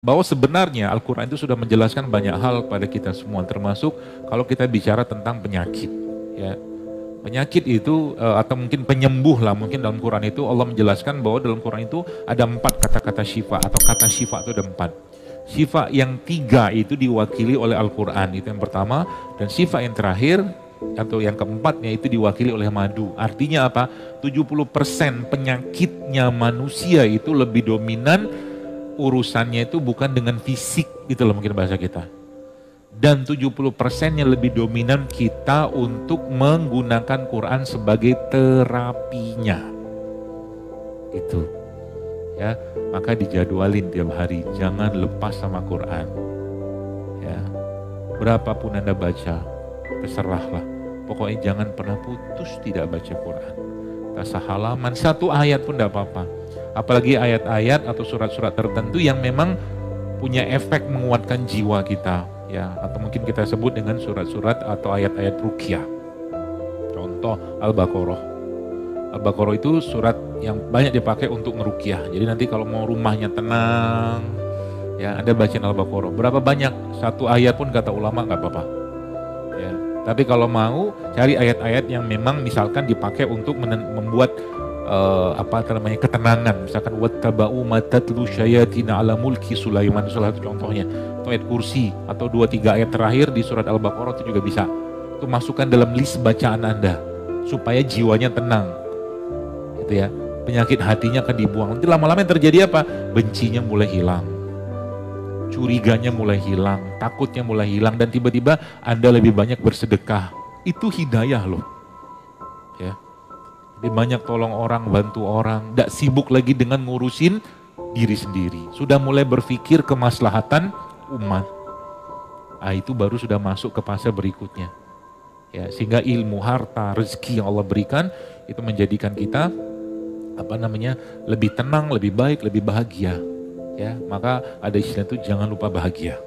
Bahwa sebenarnya Al-Quran itu sudah menjelaskan banyak hal pada kita semua, termasuk kalau kita bicara tentang penyakit. Ya. Penyakit itu atau mungkin penyembuh lah, mungkin dalam Quran itu Allah menjelaskan bahwa dalam Quran itu ada 4 kata-kata syifa, atau kata syifa itu ada 4. Syifa yang 3 itu diwakili oleh Al-Quran, itu yang pertama, dan syifa yang terakhir atau yang keempatnya itu diwakili oleh madu. Artinya apa? 70% penyakitnya manusia itu lebih dominan urusannya itu bukan dengan fisik gitu loh, mungkin bahasa kita. Dan 70%-nya lebih dominan kita untuk menggunakan Quran sebagai terapinya. Itu. Ya, maka dijadwalin tiap hari, jangan lepas sama Quran. Ya. Berapapun Anda baca, terserahlah. Pokoknya jangan pernah putus tidak baca Quran. Tak sehalaman, 1 ayat pun tidak apa-apa. Apalagi ayat-ayat atau surat-surat tertentu yang memang punya efek menguatkan jiwa kita, ya, atau mungkin kita sebut dengan surat-surat atau ayat-ayat ruqyah. Contoh Al-Baqarah. Al-Baqarah itu surat yang banyak dipakai untuk ngeruqyah. Jadi nanti kalau mau rumahnya tenang, ya, Anda bacain Al-Baqarah. Berapa banyak? 1 ayat pun kata ulama nggak apa-apa. Ya. Tapi kalau mau cari ayat-ayat yang memang misalkan dipakai untuk membuat ketenangan, misalkan wattaba'u matatlu syayatina ala mulki Sulaiman, salah satu contohnya, atau ayat kursi, atau 2-3 ayat terakhir di surat Al-Baqarah itu juga bisa. Itu masukkan dalam list bacaan Anda supaya jiwanya tenang, gitu ya. Penyakit hatinya akan dibuang. Nanti lama-lama yang terjadi apa? Bencinya mulai hilang, curiganya mulai hilang, takutnya mulai hilang, dan tiba-tiba Anda lebih banyak bersedekah. Itu hidayah loh, ya. Dia banyak tolong orang, bantu orang, tidak sibuk lagi dengan ngurusin diri sendiri. Sudah mulai berpikir kemaslahatan umat. Itu baru sudah masuk ke fase berikutnya. Ya, sehingga ilmu, harta, rezeki yang Allah berikan itu menjadikan kita lebih tenang, lebih baik, lebih bahagia. Ya, maka ada istilah itu jangan lupa bahagia.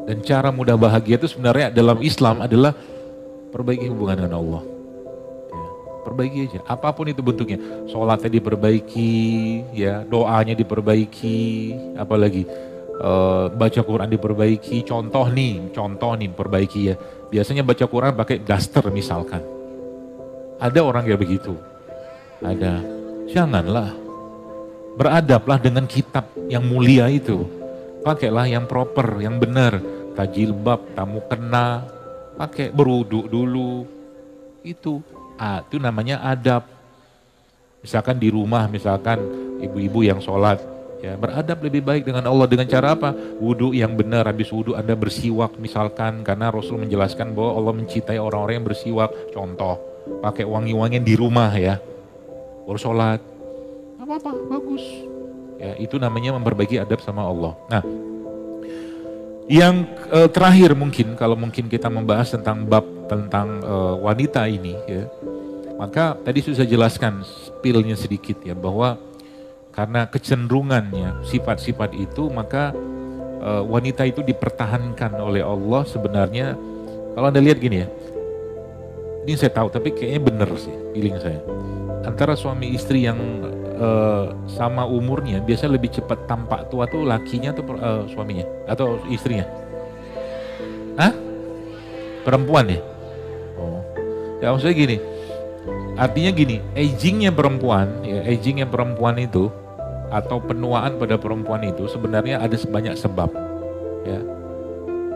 Dan cara mudah bahagia itu sebenarnya dalam Islam adalah perbaiki hubungan dengan Allah. Perbaiki aja, apapun itu bentuknya, sholatnya diperbaiki, ya, doanya diperbaiki, apalagi baca Quran diperbaiki. Contoh nih, perbaiki ya. Biasanya baca Quran pakai daster misalkan. Ada orang kayak begitu, ada. Janganlah, beradablah dengan kitab yang mulia itu. Pakailah yang proper, yang benar. Tajilbab, tamu kena, pakai berwudu dulu, itu namanya adab. Misalkan di rumah, misalkan ibu-ibu yang sholat, ya, beradab lebih baik dengan Allah dengan cara apa? Wudu yang benar, habis wudu Anda bersiwak misalkan, karena Rasul menjelaskan bahwa Allah mencintai orang-orang yang bersiwak. Contoh, pakai wangi-wangian di rumah ya, baru sholat, apa-apa, bagus. Ya, itu namanya memperbaiki adab sama Allah. Nah, yang terakhir mungkin, kalau mungkin kita membahas tentang bab tentang wanita ini, ya, maka tadi sudah jelaskan spillnya sedikit ya, bahwa karena kecenderungannya sifat-sifat itu, maka wanita itu dipertahankan oleh Allah sebenarnya. Kalau Anda lihat gini ya, ini saya tahu tapi kayaknya benar sih feeling saya. Antara suami istri yang sama umurnya biasa lebih cepat tampak tua tuh lakinya atau suaminya atau istrinya? Hah? Perempuan ya? Oh, ya maksudnya gini. Artinya gini, agingnya perempuan itu atau penuaan pada perempuan itu sebenarnya ada banyak sebab. Ya.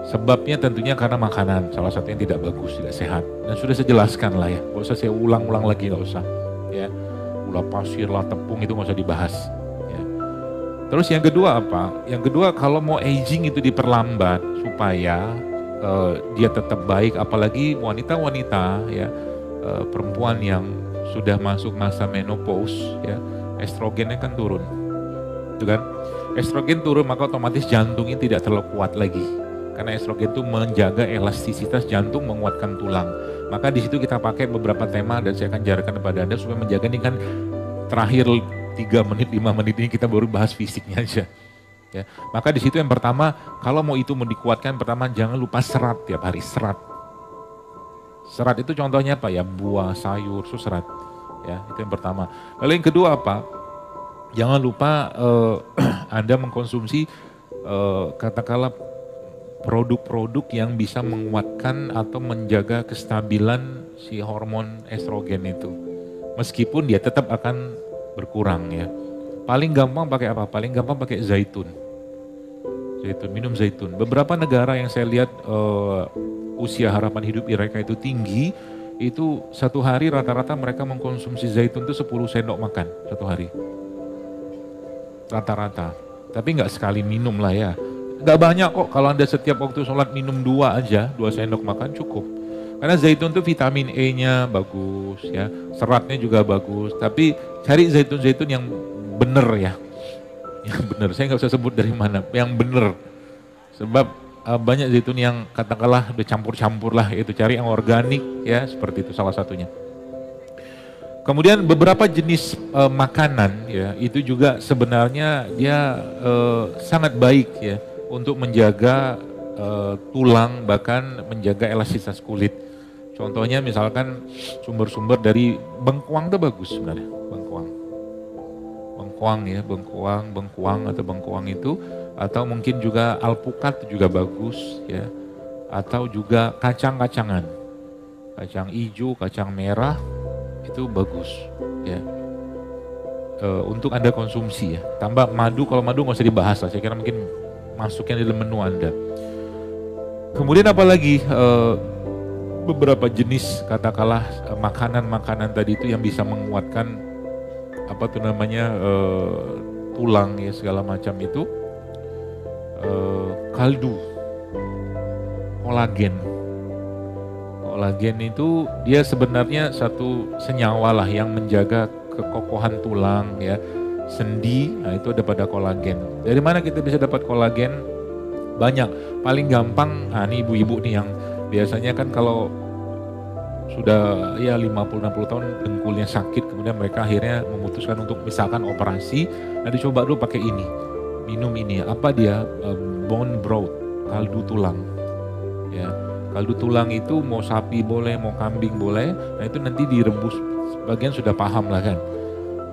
Sebabnya tentunya karena makanan, salah satunya tidak bagus, tidak sehat. Dan sudah saya jelaskan lah ya, gak usah saya ulang-ulang lagi, gak usah. Ya, gula pasir lah, tepung itu gak usah dibahas. Ya. Terus yang kedua apa? Yang kedua, kalau mau aging itu diperlambat supaya dia tetap baik, apalagi wanita-wanita ya, perempuan yang sudah masuk masa menopause ya, estrogennya kan turun, itu kan? Estrogen turun maka otomatis jantungnya tidak terlalu kuat lagi, karena estrogen itu menjaga elastisitas jantung, menguatkan tulang. Maka di situ kita pakai beberapa tema dan saya akan ajarkan kepada Anda supaya menjaga. Ini kan terakhir 3 menit, 5 menit ini kita baru bahas fisiknya aja. Ya, maka di situ yang pertama, kalau mau itu mau dikuatkan, pertama jangan lupa serat tiap hari, serat. Serat itu contohnya apa ya? Buah, sayur, itu serat. Ya, itu yang pertama. Lalu yang kedua apa? Jangan lupa Anda mengkonsumsi katakanlah produk-produk yang bisa menguatkan atau menjaga kestabilan si hormon estrogen itu. Meskipun dia tetap akan berkurang ya. Paling gampang pakai apa? Paling gampang pakai zaitun. Zaitun, minum zaitun. Beberapa negara yang saya lihat usia harapan hidup mereka itu tinggi, itu satu hari rata-rata mereka mengkonsumsi zaitun itu 10 sendok makan satu hari. Rata-rata. Tapi nggak sekali minum lah ya. Nggak banyak kok, kalau Anda setiap waktu sholat minum 2 aja, 2 sendok makan cukup. Karena zaitun itu vitamin E-nya bagus ya, seratnya juga bagus. Tapi cari zaitun-zaitun yang bener ya. Yang bener, saya nggak usah sebut dari mana, yang bener. Sebab banyak zaitun yang katakanlah udah campur-campur lah, itu cari yang organik ya, seperti itu salah satunya. Kemudian beberapa jenis makanan ya, itu juga sebenarnya dia sangat baik ya untuk menjaga tulang, bahkan menjaga elastisitas kulit. Contohnya misalkan sumber-sumber dari bengkuang itu bagus sebenarnya, bengkuang itu, atau mungkin juga alpukat juga bagus ya, atau juga kacang-kacangan, kacang hijau, kacang merah itu bagus ya. Untuk Anda konsumsi ya. Tambah madu, kalau madu nggak usah dibahas lah, saya kira mungkin masuknya di dalam menu Anda. Kemudian apalagi beberapa jenis katakanlah makanan-makanan tadi itu yang bisa menguatkan apa tuh namanya tulang ya segala macam itu, kaldu, kolagen itu dia sebenarnya satu senyawa lah yang menjaga kekokohan tulang ya, sendi, nah itu ada pada kolagen. Dari mana kita bisa dapat kolagen? Banyak, paling gampang, nah ini ibu-ibu nih yang biasanya kan kalau sudah ya 50-60 tahun dengkulnya sakit, kemudian mereka akhirnya memutuskan untuk misalkan operasi, nah dicoba dulu pakai ini, minum ini, apa dia, bone broth, kaldu tulang ya. Kaldu tulang itu mau sapi boleh, mau kambing boleh, nah itu nanti direbus, sebagian sudah paham lah kan,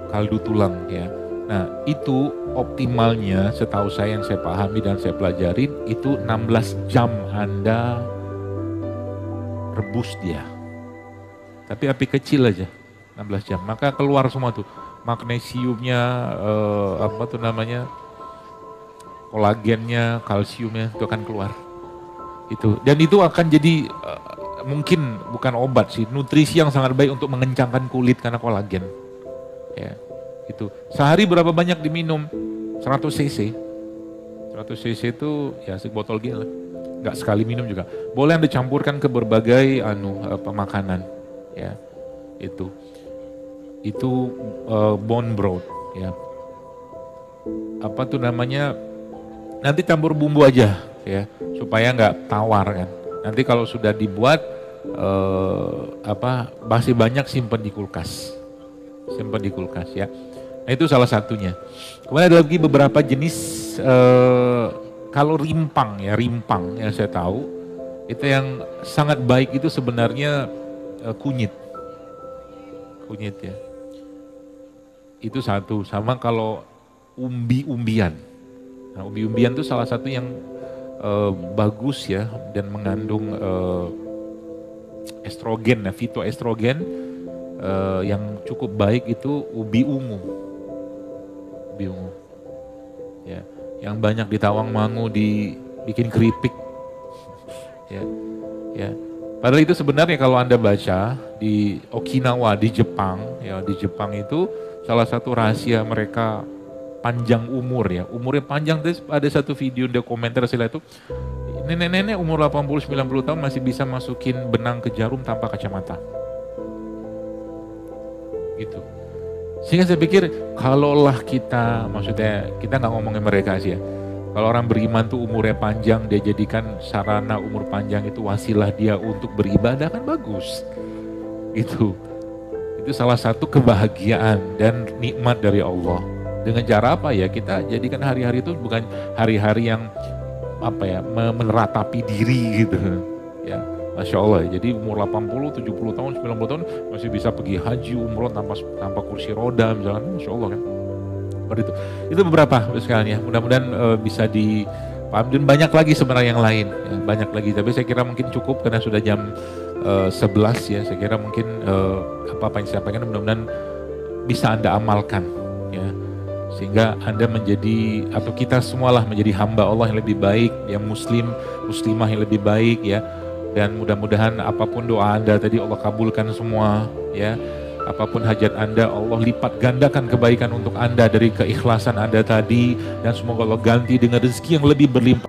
kaldu tulang ya. Nah itu optimalnya setahu saya yang saya pahami dan saya pelajarin itu 16 jam Anda rebus dia. Tapi api kecil aja, 16 jam, maka keluar semua tuh, magnesiumnya, apa tuh namanya, kolagennya, kalsiumnya itu akan keluar. Itu, dan itu akan jadi mungkin bukan obat sih, nutrisi yang sangat baik untuk mengencangkan kulit karena kolagen. Ya, itu. Sehari berapa banyak diminum? 100 cc. 100 cc itu ya sebotol gel. Nggak sekali minum juga. Boleh Anda campurkan ke berbagai makanan. Ya, itu bone broth. Ya, apa tuh namanya? Nanti campur bumbu aja. Ya, supaya nggak tawar kan. Nanti kalau sudah dibuat masih banyak simpan di kulkas ya. Nah itu salah satunya. Kemudian ada lagi beberapa jenis kalau rimpang yang saya tahu itu yang sangat baik itu sebenarnya kunyit ya. Itu satu, sama kalau umbi-umbian. Nah, umbi-umbian itu salah satu yang bagus ya dan mengandung estrogen, fitoestrogen yang cukup baik itu ubi ungu ya, yang banyak di Tawangmangu dibikin keripik ya. Padahal itu sebenarnya kalau Anda baca di Okinawa di Jepang ya, di Jepang itu salah satu rahasia mereka panjang umur ya, umurnya panjang. Terus ada satu video dokumenter saya lihat itu, nenek-nenek umur 80-90 tahun masih bisa masukin benang ke jarum tanpa kacamata. Gitu. Sehingga saya pikir, kalaulah kita, maksudnya kita nggak ngomongin mereka sih ya, kalau orang beriman tuh umurnya panjang, dia jadikan sarana umur panjang itu wasilah dia untuk beribadah, kan bagus. Gitu. Itu salah satu kebahagiaan dan nikmat dari Allah. Dengan cara apa ya, kita jadikan hari-hari itu bukan hari-hari yang meneratapi diri gitu ya. Masya Allah, jadi umur 80, 70 tahun, 90 tahun masih bisa pergi haji, umroh tanpa kursi roda misalnya, Masya Allah kan. Itu beberapa sekalian ya, mudah-mudahan bisa Paham? Dan banyak lagi sebenarnya yang lain, ya, banyak lagi. Tapi saya kira mungkin cukup karena sudah jam 11 ya. Saya kira mungkin apa yang saya sampaikan mudah-mudahan bisa Anda amalkan, ya, sehingga Anda menjadi, atau kita semualah menjadi hamba Allah yang lebih baik, yang muslimah yang lebih baik, ya. Dan mudah-mudahan apapun doa Anda tadi Allah kabulkan semua, ya. Apapun hajat Anda, Allah lipat gandakan kebaikan untuk Anda dari keikhlasan Anda tadi, dan semoga Allah ganti dengan rezeki yang lebih berlimpah.